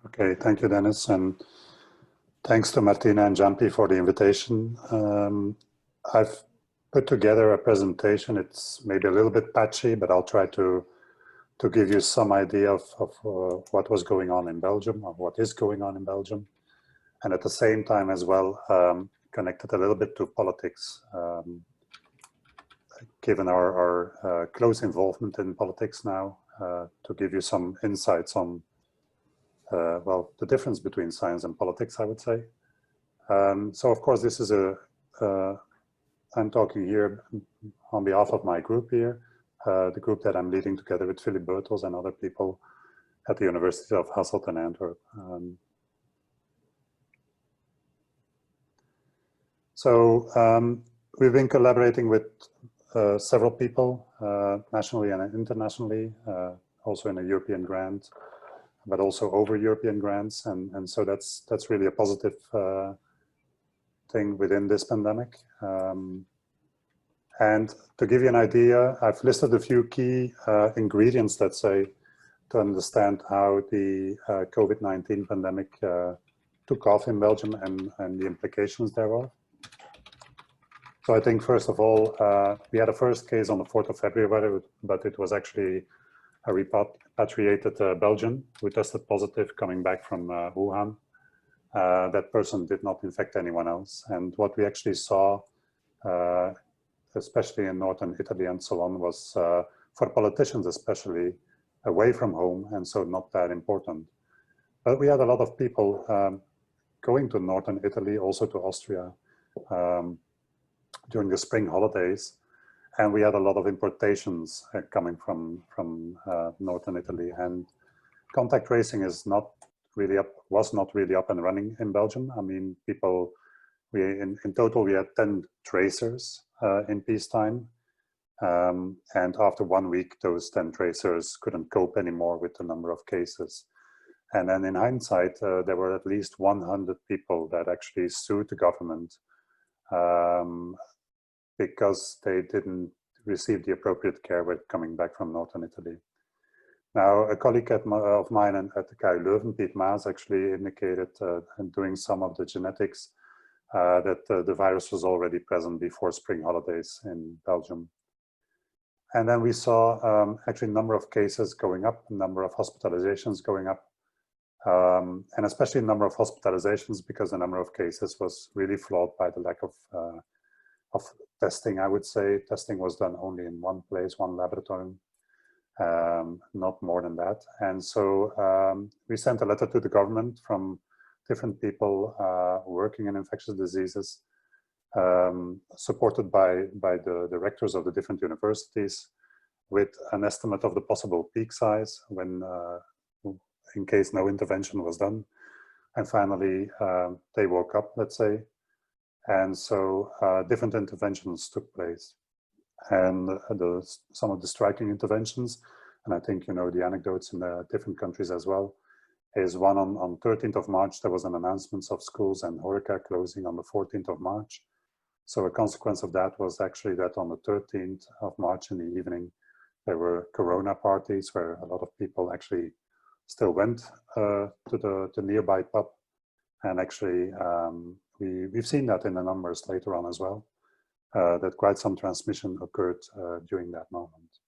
Okay, thank you, Dennis, and thanks to Martina and Jampi for the invitation. I've put together a presentation. It's maybe a little bit patchy, but I'll try to give you some idea of what was going on in Belgium, or what is going on in Belgium, and at the same time as well, connected a little bit to politics, given our close involvement in politics now, to give you some insights on well, the difference between science and politics, I would say. So of course, this is I'm talking here on behalf of my group here, the group that I'm leading together with Philip Beutels and other people at the University of Hasselt in Antwerp. We've been collaborating with several people, nationally and internationally, also in a European grant, but also over European grants, and so that's really a positive thing within this pandemic. And to give you an idea, I've listed a few key ingredients, let's say, to understand how the COVID-19 pandemic took off in Belgium and the implications thereof. So I think first of all, we had a first case on the 4th of February, but it was actually a repatriated Belgian who tested positive coming back from Wuhan. That person did not infect anyone else. And what we actually saw, especially in northern Italy and so on, was for politicians especially, away from home, and so not that important. But we had a lot of people going to northern Italy, also to Austria, during the spring holidays. And we had a lot of importations coming from northern Italy, and contact tracing is not really was not really up and running in Belgium. I mean, people, in total we had 10 tracers in peacetime, and after 1 week, those 10 tracers couldn't cope anymore with the number of cases. And then in hindsight, there were at least 100 people that actually sued the government because they didn't receive the appropriate care when coming back from northern Italy. Now, a colleague of mine at the KU Leuven, Piet Maas, actually indicated in doing some of the genetics that the virus was already present before spring holidays in Belgium. And then we saw actually a number of cases going up, a number of hospitalizations going up, and especially a number of hospitalizations because the number of cases was really flawed by the lack of testing, I would say. Testing was done only in one place, one laboratory, not more than that. And so we sent a letter to the government from different people working in infectious diseases, supported by the directors of the different universities, with an estimate of the possible peak size when, in case no intervention was done. And finally, they woke up, let's say. And so different interventions took place. And some of the striking interventions, and I think you know the anecdotes in the different countries as well, is one on 13th of March, there was an announcement of schools and HoReCa closing on the 14th of March. So a consequence of that was actually that on the 13th of March in the evening, there were Corona parties where a lot of people actually still went to the nearby pub. And actually, we've seen that in the numbers later on as well, that quite some transmission occurred during that moment.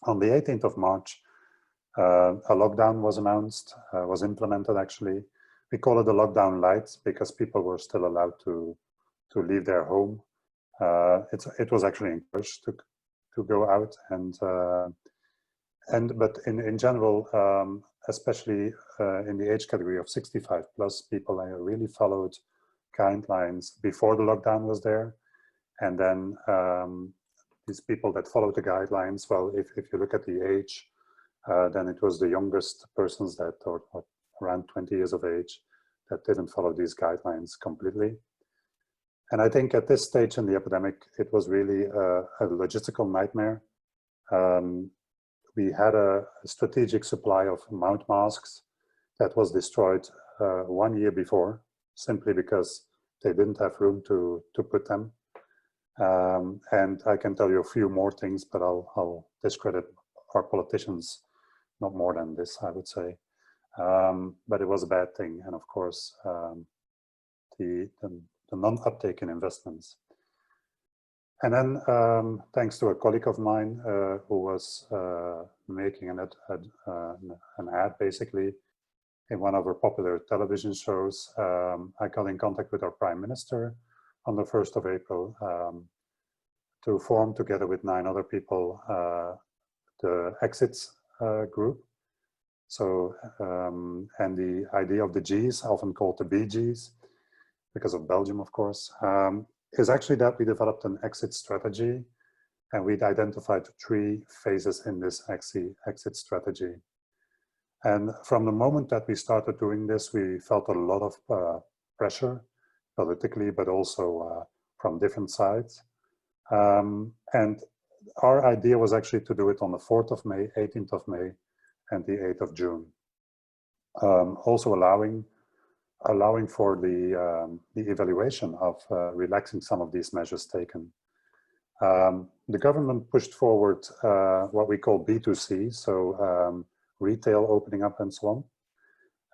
On the 18th of March, a lockdown was announced, was implemented actually. We call it the lockdown light because people were still allowed to leave their home. It was actually encouraged to go out, but in general, especially in the age category of 65 plus, people really followed guidelines before the lockdown was there. And then these people that followed the guidelines, well, if you look at the age, then it was the youngest persons that are around 20 years of age that didn't follow these guidelines completely. And I think at this stage in the epidemic, it was really a logistical nightmare. We had a strategic supply of mouth masks that was destroyed 1 year before, simply because they didn't have room to put them. And I can tell you a few more things, but I'll discredit our politicians not more than this, I would say. But it was a bad thing. And of course, the non-uptake in investments. And then, thanks to a colleague of mine who was making an ad basically in one of our popular television shows, I got in contact with our Prime Minister on the 1st of April to form, together with 9 other people, the Exits group. So, and the idea of the Gs, often called the BGs, because of Belgium, of course, is actually that we developed an exit strategy, and we'd identified 3 phases in this exit strategy. And from the moment that we started doing this, we felt a lot of pressure politically, but also from different sides. And our idea was actually to do it on the 4th of May, 18th of May, and the 8th of June. Also allowing for the evaluation of relaxing some of these measures taken. The government pushed forward what we call B2C, so retail opening up and so on.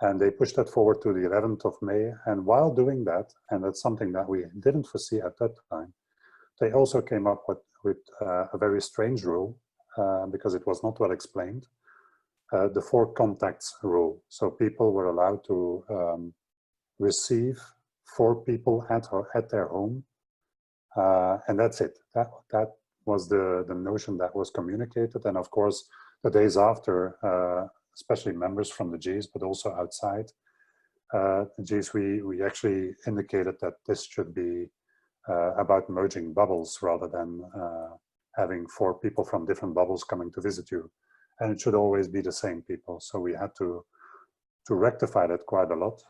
And they pushed that forward to the 11th of May. And while doing that, and that's something that we didn't foresee at that time, they also came up with a very strange rule because it was not well explained, the 4 contacts rule. So people were allowed to receive 4 people at their home, and that's it. That was the notion that was communicated. And of course, the days after, especially members from the Gs, but also outside the Gs, we actually indicated that this should be about merging bubbles rather than having 4 people from different bubbles coming to visit you. And it should always be the same people. So we had to rectify that quite a lot.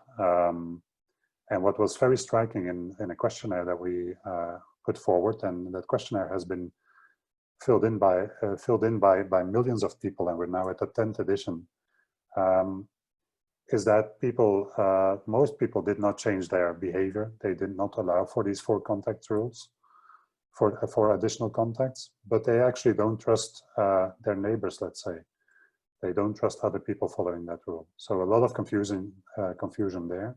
And what was very striking in a questionnaire that we put forward, and that questionnaire has been filled in by millions of people, and we're now at the 10th edition, is that people, most people did not change their behavior. They did not allow for these 4 contact rules for additional contacts, but they actually don't trust their neighbors, let's say. They don't trust other people following that rule. So a lot of confusion there.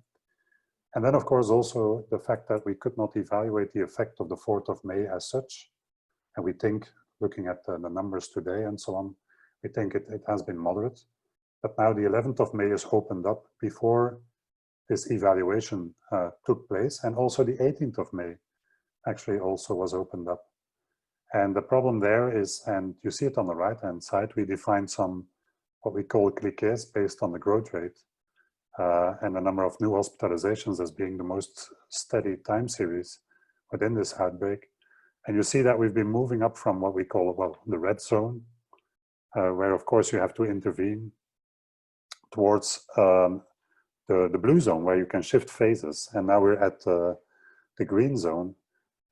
And then, of course, also the fact that we could not evaluate the effect of the 4th of May as such. And we think, looking at the numbers today and so on, we think it has been moderate. But now the 11th of May is opened up before this evaluation took place. And also the 18th of May actually also was opened up. And the problem there is, and you see it on the right-hand side, we defined some what we call cliquets based on the growth rate. And the number of new hospitalizations as being the most steady time series within this outbreak. And you see that we've been moving up from what we call, well, the red zone, where of course you have to intervene, towards the blue zone, where you can shift phases. And now we're at the green zone,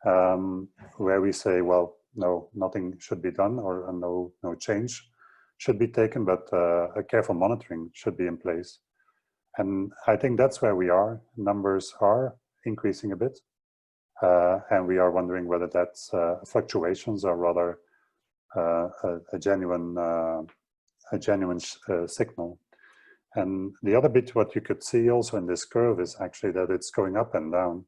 where we say, well, no, nothing should be done, or no change should be taken, but a careful monitoring should be in place. And I think that's where we are. Numbers are increasing a bit. And we are wondering whether that's fluctuations or rather a genuine signal. And the other bit, what you could see also in this curve is actually that it's going up and down.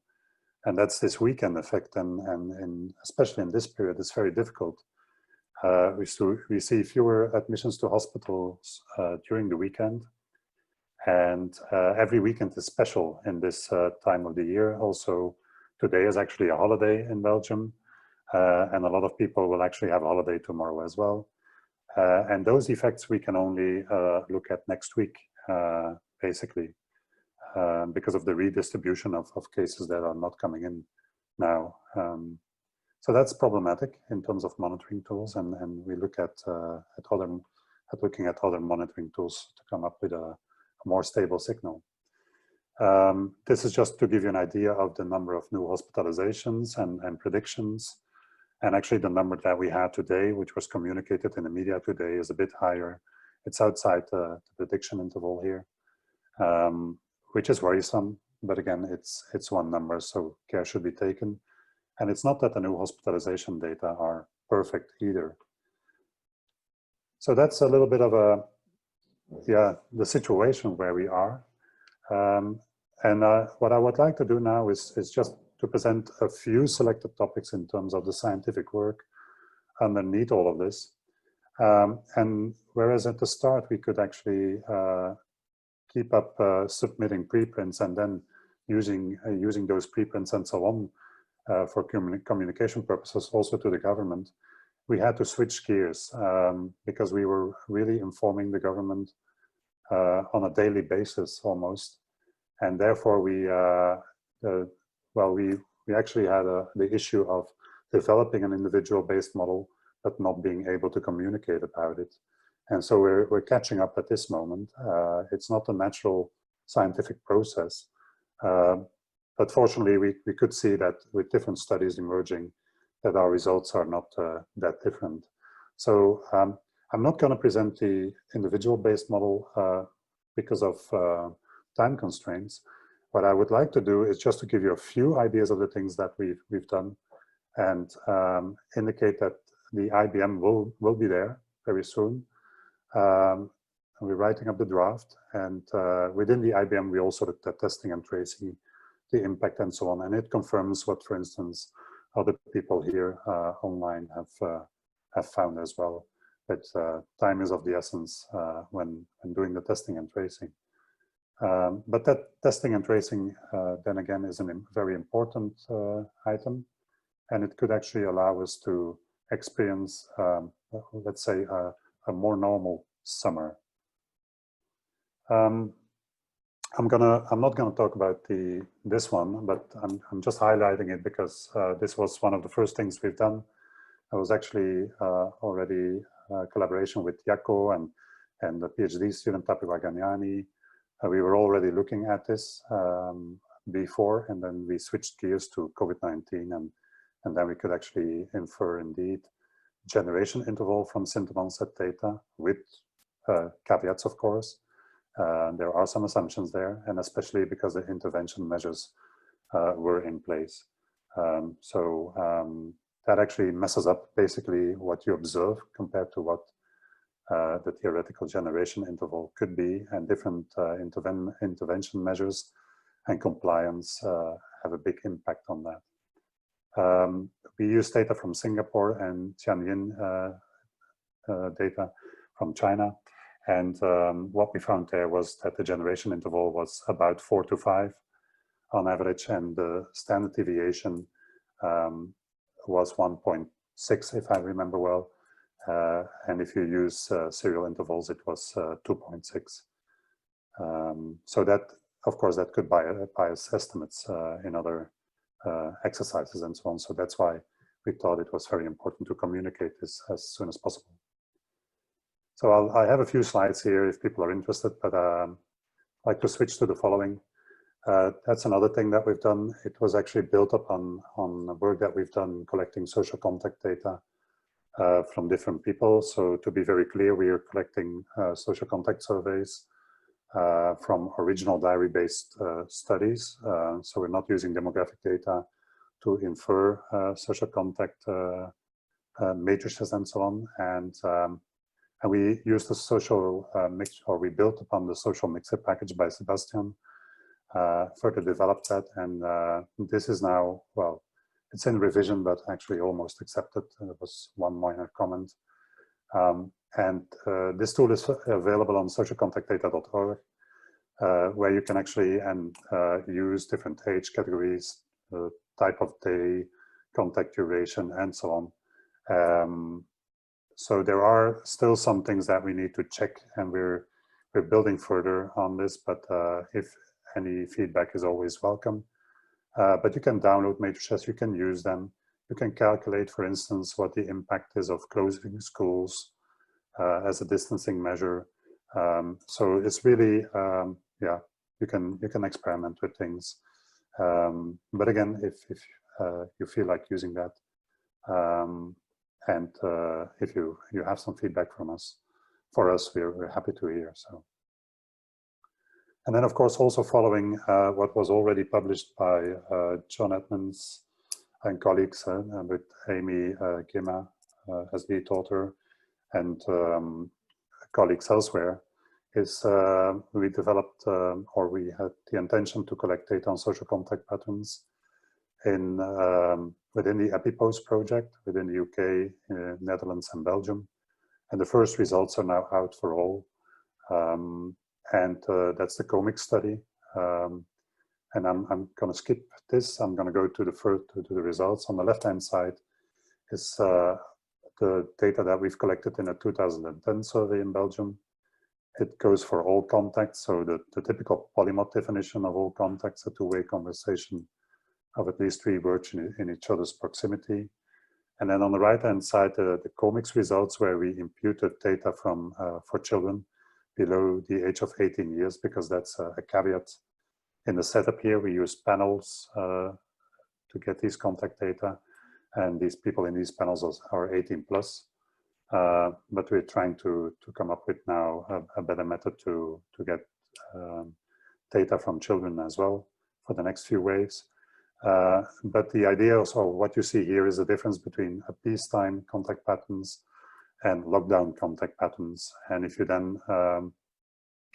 And that's this weekend effect. And especially in this period, it's very difficult. We see fewer admissions to hospitals during the weekend. And every weekend is special in this time of the year. Also, today is actually a holiday in Belgium. And a lot of people will actually have a holiday tomorrow as well. And those effects we can only look at next week, basically, because of the redistribution of cases that are not coming in now. So that's problematic in terms of monitoring tools, and we look at looking at other monitoring tools to come up with a more stable signal. This is just to give you an idea of the number of new hospitalizations and predictions. And actually the number that we had today, which was communicated in the media today, is a bit higher. It's outside the prediction interval here, which is worrisome. But again, it's one number, so care should be taken. And it's not that the new hospitalization data are perfect either. So that's a little bit of yeah, the situation where we are. And what I would like to do now is just to present a few selected topics in terms of the scientific work underneath all of this. And whereas at the start we could actually keep up submitting preprints and then using those preprints and so on for communication purposes also to the government, we had to switch gears because we were really informing the government on a daily basis almost. And therefore we actually had the issue of developing an individual-based model but not being able to communicate about it. And so we're catching up at this moment. It's not a natural scientific process. But fortunately, we could see that with different studies emerging, that our results are not that different. So I'm not going to present the individual-based model because of time constraints. What I would like to do is just to give you a few ideas of the things that we've done and indicate that the IBM will be there very soon. We're writing up the draft, and within the IBM we also looked at testing and tracing, the impact and so on, and it confirms what, for instance, other people here online have found as well, that time is of the essence when doing the testing and tracing. But that testing and tracing then again is a very important item, and it could actually allow us to experience, let's say, a more normal summer. I'm not gonna talk about this one, but I'm just highlighting it because this was one of the first things we've done. I was actually already collaboration with Jaco and the PhD student Tapi Waganyani. We were already looking at this before, and then we switched gears to COVID-19, and then we could actually infer indeed generation interval from symptom onset data with caveats, of course. There are some assumptions there, and especially because the intervention measures were in place. That actually messes up basically what you observe compared to what the theoretical generation interval could be, and different intervention measures and compliance have a big impact on that. We use data from Singapore and Tianjin data from China. And what we found there was that the generation interval was about 4 to 5 on average, and the standard deviation was 1.6, if I remember well. And if you use serial intervals, it was 2.6. So that, of course, that could bias estimates in other exercises and so on. So that's why we thought it was very important to communicate this as soon as possible. So I have a few slides here if people are interested, but I'd like to switch to the following. That's another thing that we've done. It was actually built up on work that we've done collecting social contact data from different people. So to be very clear, we are collecting social contact surveys from original diary-based studies. So we're not using demographic data to infer social contact matrices and so on. And we used the social mix, or we built upon the social mixer package by Sebastian, further developed that. And this is now, well, it's in revision, but actually almost accepted. There was one minor comment. This tool is available on socialcontactdata.org, where you can actually use different age categories, type of day, contact duration, and so on. So there are still some things that we need to check, and we're building further on this, but if any feedback is always welcome. But you can download matrices, you can use them. You can calculate, for instance, what the impact is of closing schools as a distancing measure. So it's really, yeah, you can experiment with things. But again, if you feel like using that, and if you have some feedback from us, for us, we're happy to hear. So, and then of course also following what was already published by John Edmonds and colleagues, with Amy Gima as lead author, and colleagues elsewhere, is we developed, or we had the intention to collect data on social contact patterns in within the EpiPost project, within the UK, Netherlands and Belgium. And the first results are now out for all. That's the COMIC study. And I'm going to skip this. I'm going to go to the results. On the left-hand side is the data that we've collected in a 2010 survey in Belgium. It goes for all contacts, so the typical polymath definition of all contacts, a two-way conversation of at least 3 words in each other's proximity. And then on the right-hand side, the COMICS results, where we imputed data from for children below the age of 18 years, because that's a caveat. In the setup here, we use panels to get these contact data, and these people in these panels are 18 plus. But we're trying to come up with now a better method to get data from children as well for the next few waves. But the idea also, what you see here is a difference between a peacetime contact patterns and lockdown contact patterns. And if you then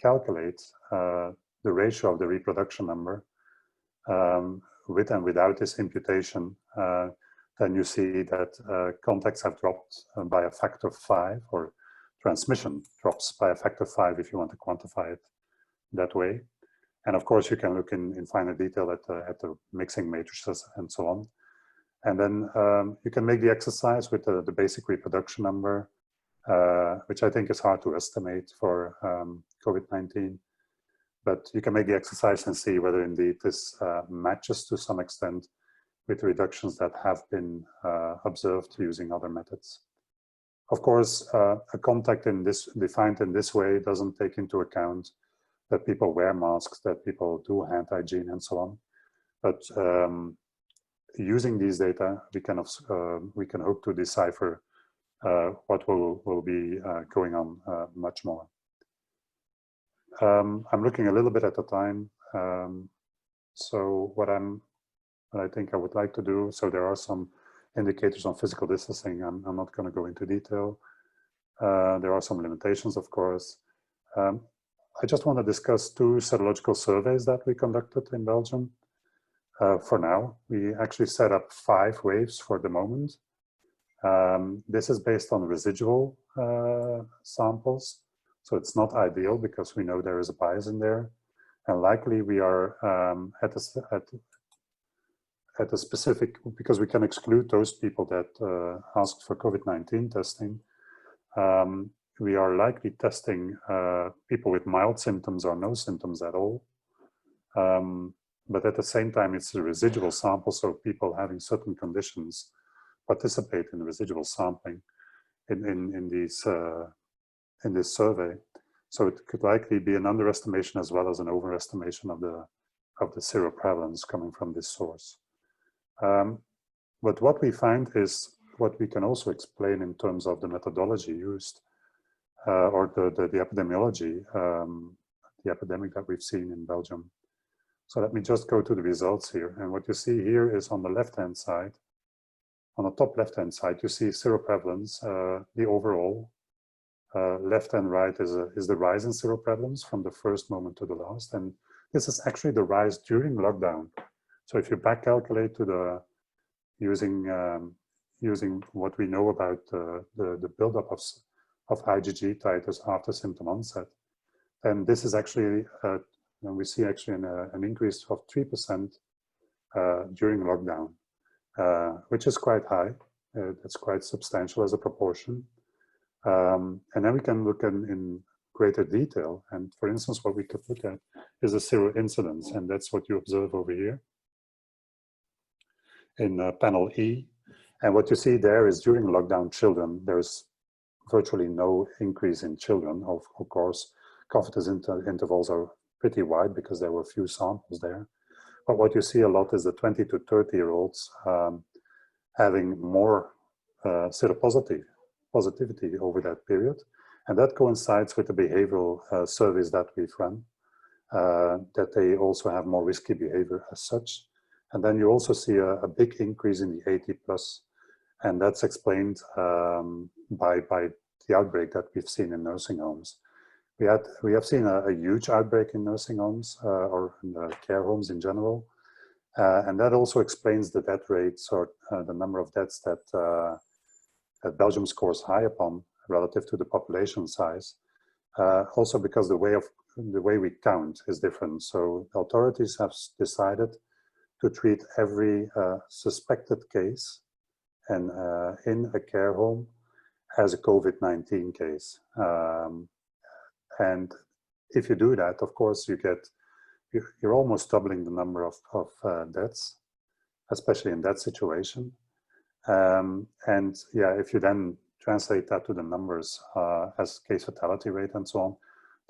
calculate the ratio of the reproduction number with and without this imputation, then you see that contacts have dropped by a factor of 5, or transmission drops by a factor of 5 if you want to quantify it that way. And of course, you can look in finer detail at the mixing matrices and so on. And then you can make the exercise with the basic reproduction number, which I think is hard to estimate for COVID-19. But you can make the exercise and see whether indeed this matches to some extent with the reductions that have been observed using other methods. Of course, a contact defined in this way doesn't take into account that people wear masks, that people do hand hygiene and so on. But using these data, we can hope to decipher what will be going on much more. I'm looking a little bit at the time. So what I think I would like to do, so there are some indicators on physical distancing. I'm not going to go into detail. There are some limitations, of course. I just want to discuss 2 serological surveys that we conducted in Belgium. For now, we actually set up 5 waves for the moment. This is based on residual samples. So it's not ideal because we know there is a bias in there. And likely we are at a specific, because we can exclude those people that asked for COVID-19 testing. We are likely testing people with mild symptoms or no symptoms at all. But at the same time, it's a residual sample, so people having certain conditions participate in residual sampling in this survey. So it could likely be an underestimation as well as an overestimation of the seroprevalence coming from this source. But what we find is what we can also explain in terms of the methodology used, or the epidemiology, the epidemic that we've seen in Belgium. So let me just go to the results here. And what you see here is on the left-hand side, on the top left-hand side, you see seroprevalence, the overall. Left and right is the rise in seroprevalence from the first moment to the last. And this is actually the rise during lockdown. So if you back calculate to the, using what we know about the buildup of IgG titers after symptom onset, then this is actually, we see actually an increase of 3% during lockdown, which is quite high. That's quite substantial as a proportion. And then we can look in greater detail. And for instance, what we could look at is the sero incidence, and that's what you observe over here in panel E. And what you see there is during lockdown children, there's virtually no increase in children. Of course, confidence intervals are pretty wide because there were few samples there. But what you see a lot is the 20 to 30-year-olds having more seropositivity over that period. And that coincides with the behavioral surveys that we've run, that they also have more risky behavior as such. And then you also see a big increase in the 80 plus, and that's explained by the outbreak that we've seen in nursing homes, we have seen a huge outbreak in nursing homes or in care homes in general. And that also explains the death rates or the number of deaths that Belgium scores high upon relative to the population size. Also because the way we count is different. So authorities have decided to treat every suspected case and in a care home as a COVID-19 case. And if you do that, of course, you're almost doubling the number of deaths, especially in that situation. And yeah, if you then translate that to the numbers as case fatality rate and so on,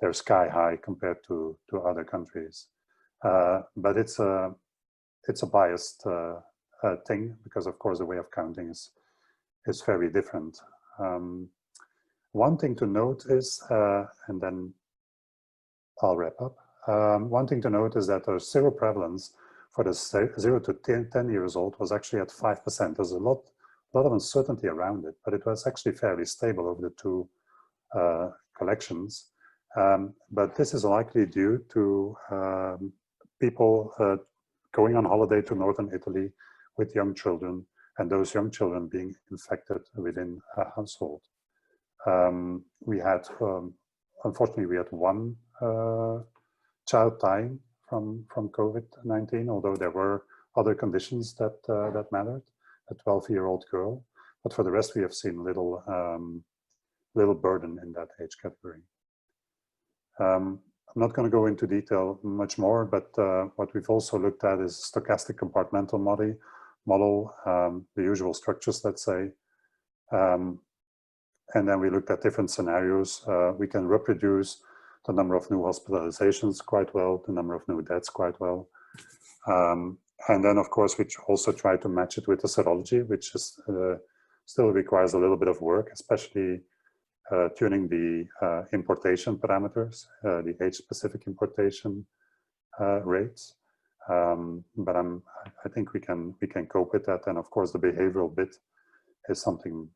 they're sky high compared to other countries. But it's a biased thing because, of course, the way of counting is very different. One thing to note is, and then I'll wrap up. One thing to note is that our seroprevalence for the 0 to 10 years old was actually at 5%. There's a lot of uncertainty around it, but it was actually fairly stable over the two collections. But this is likely due to people going on holiday to northern Italy with young children, and those young children being infected within a household. We had, unfortunately, we had one child dying from COVID-19, although there were other conditions that that mattered, a 12-year-old girl. But for the rest, we have seen little burden in that age category. I'm not going to go into detail much more, but what we've also looked at is stochastic compartmental model, the usual structures, let's say. And then we looked at different scenarios. We can reproduce the number of new hospitalizations quite well, the number of new deaths quite well. And then, of course, we also try to match it with the serology, which is, still requires a little bit of work, especially tuning the importation parameters, the age-specific importation rates. But I think we can cope with that. And of course, the behavioral bit is something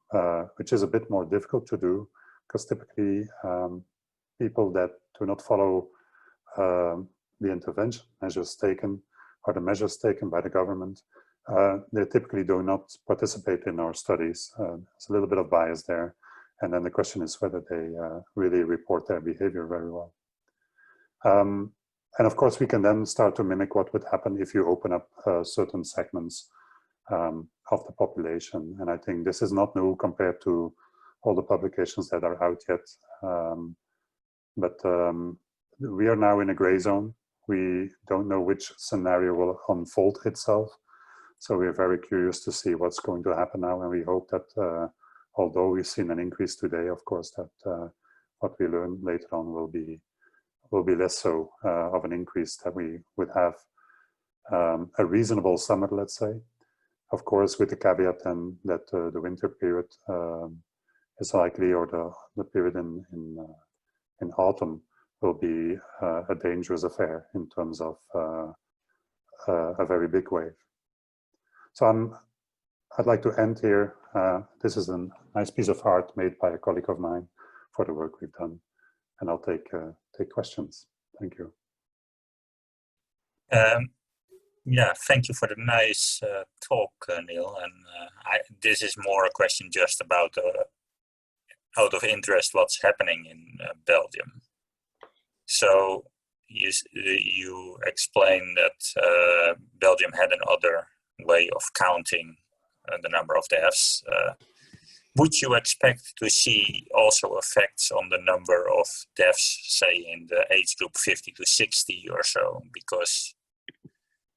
which is a bit more difficult to do, because typically people that do not follow the intervention measures taken or the measures taken by the government, they typically do not participate in our studies. There's a little bit of bias there. And then the question is whether they really report their behavior very well. And of course, we can then start to mimic what would happen if you open up certain segments of the population. And I think this is not new compared to all the publications that are out yet. But we are now in a gray zone. We don't know which scenario will unfold itself. So we're very curious to see what's going to happen now. And we hope that although we've seen an increase today, of course, that what we learn later on will be less so of an increase, that we would have a reasonable summer, let's say. Of course, with the caveat then that the winter period is likely, or the period in autumn will be a dangerous affair in terms of a very big wave. So I'd like to end here. This is a nice piece of art made by a colleague of mine for the work we've done, and I'll take questions. Thank you. Yeah, thank you for the nice talk, Niel. And this is more a question just about, out of interest, what's happening in Belgium. So you explained that Belgium had another way of counting the number of deaths. Would you expect to see also effects on the number of deaths, say, in the age group 50 to 60 or so, because,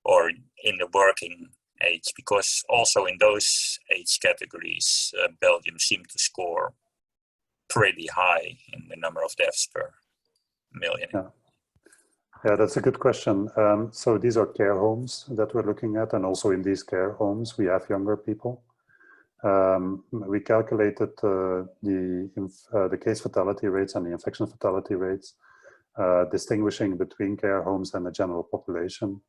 or in the working age, because also in those age categories, Belgium seemed to score pretty high in the number of deaths per million? Yeah, that's a good question. So these are care homes that we're looking at, and also in these care homes, we have younger people. We calculated the case fatality rates and the infection fatality rates, distinguishing between care homes and the general population.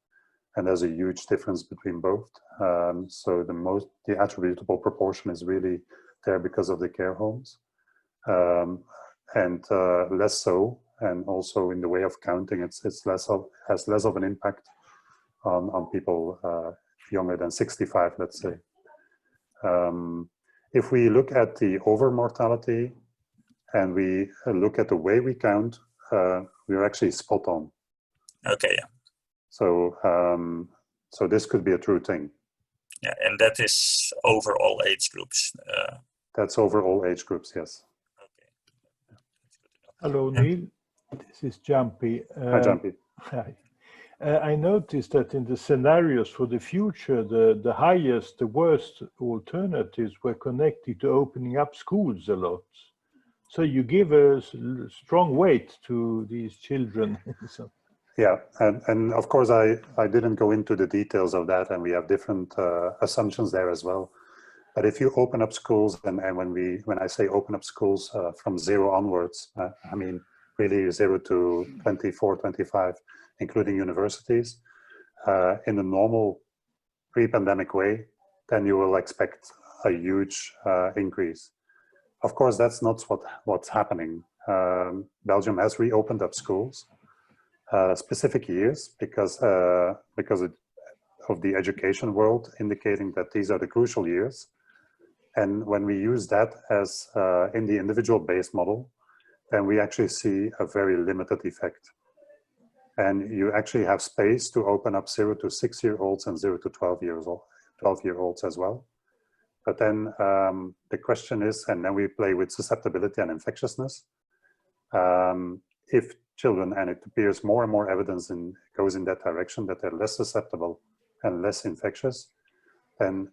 And there's a huge difference between both. So the attributable proportion is really there because of the care homes, and less so and also in the way of counting, has less of an impact on people younger than 65, let's say. If we look at the over mortality and we look at the way we count, we're actually spot on. Okay, yeah. So, so this could be a true thing. Yeah, and that is over all age groups. That's over all age groups, yes. Okay. That's good to know. Hello, Niel. This is Jumpy. Hi, Jumpy. Hi. I noticed that in the scenarios for the future, the highest, the worst alternatives were connected to opening up schools a lot. So you give a strong weight to these children. So. Yeah, and of course I didn't go into the details of that, and we have different assumptions there as well. But if you open up schools, and when I say open up schools from 0 onwards, I mean really 0 to 24, 25, including universities, in the normal pre-pandemic way, then you will expect a huge increase. Of course, that's not what's happening. Belgium has reopened up schools, specific years, because of the education world, indicating that these are the crucial years. And when we use that as in the individual-based model, then we actually see a very limited effect. And you actually have space to open up 0 to 6-year-olds and 0 to 12-year-olds as well. But then the question is, and then we play with susceptibility and infectiousness. If children, and it appears more and more evidence goes in that direction, that they're less susceptible and less infectious, then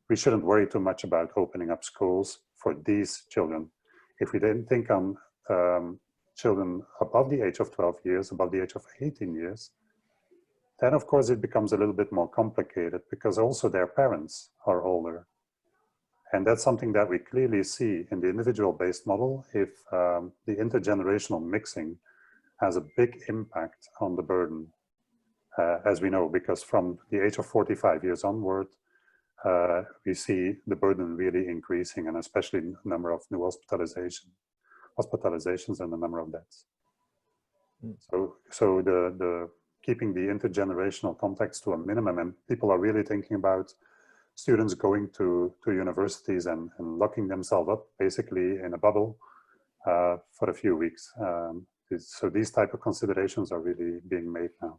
we shouldn't worry too much about opening up schools for these children. If we didn't think on children above the age of 12 years, above the age of 18 years, then of course it becomes a little bit more complicated, because also their parents are older. And that's something that we clearly see in the individual-based model. If the intergenerational mixing has a big impact on the burden, as we know, because from the age of 45 years onward, we see the burden really increasing, and especially the number of new hospitalizations and the number of deaths. So the keeping the intergenerational context to a minimum, and people are really thinking about students going to universities and locking themselves up basically in a bubble for a few weeks. So these type of considerations are really being made now.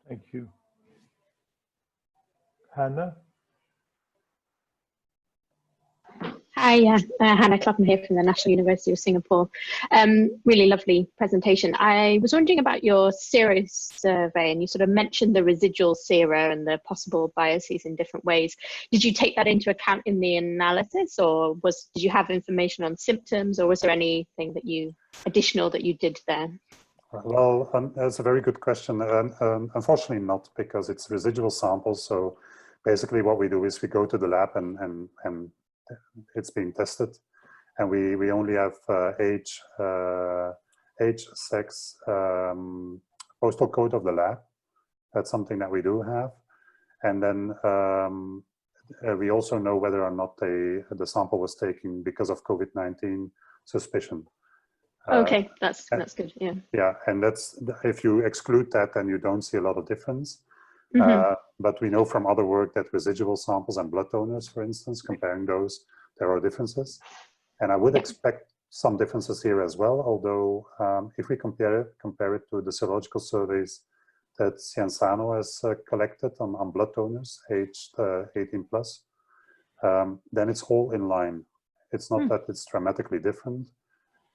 Thank you. Hannah? Hi, Hannah Clapham here from the National University of Singapore. Really lovely presentation. I was wondering about your sera survey, and you sort of mentioned the residual sera and the possible biases in different ways. Did you take that into account in the analysis, or did you have information on symptoms, or was there anything additional that you did there? Well, that's a very good question. Unfortunately not, because it's residual samples. So basically what we do is we go to the lab and it's being tested, and we only have age, sex, postal code of the lab. That's something that we do have. And then we also know whether or not the sample was taken because of COVID-19 suspicion. Okay, that's good, yeah. Yeah, and that's, if you exclude that, then you don't see a lot of difference. But we know from other work that residual samples and blood donors, for instance, comparing those, there are differences. And I would expect some differences here as well, although if we compare it to the serological surveys that Cienzano has collected on blood donors aged 18 plus, then it's all in line. It's not that it's dramatically different.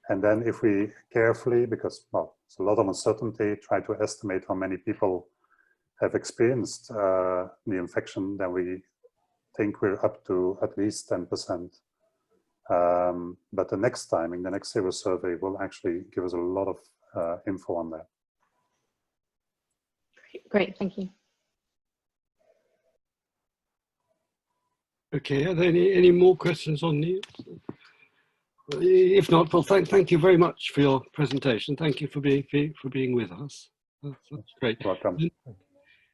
And then if we carefully, because, well, it's a lot of uncertainty, try to estimate how many people have experienced the infection, then we think we're up to at least 10%. But the next timing, the next sera survey will actually give us a lot of info on that. Great, thank you. Okay, are there any more questions on Niel? If not, well, thank you very much for your presentation. Thank you for being with us. That's great. Welcome.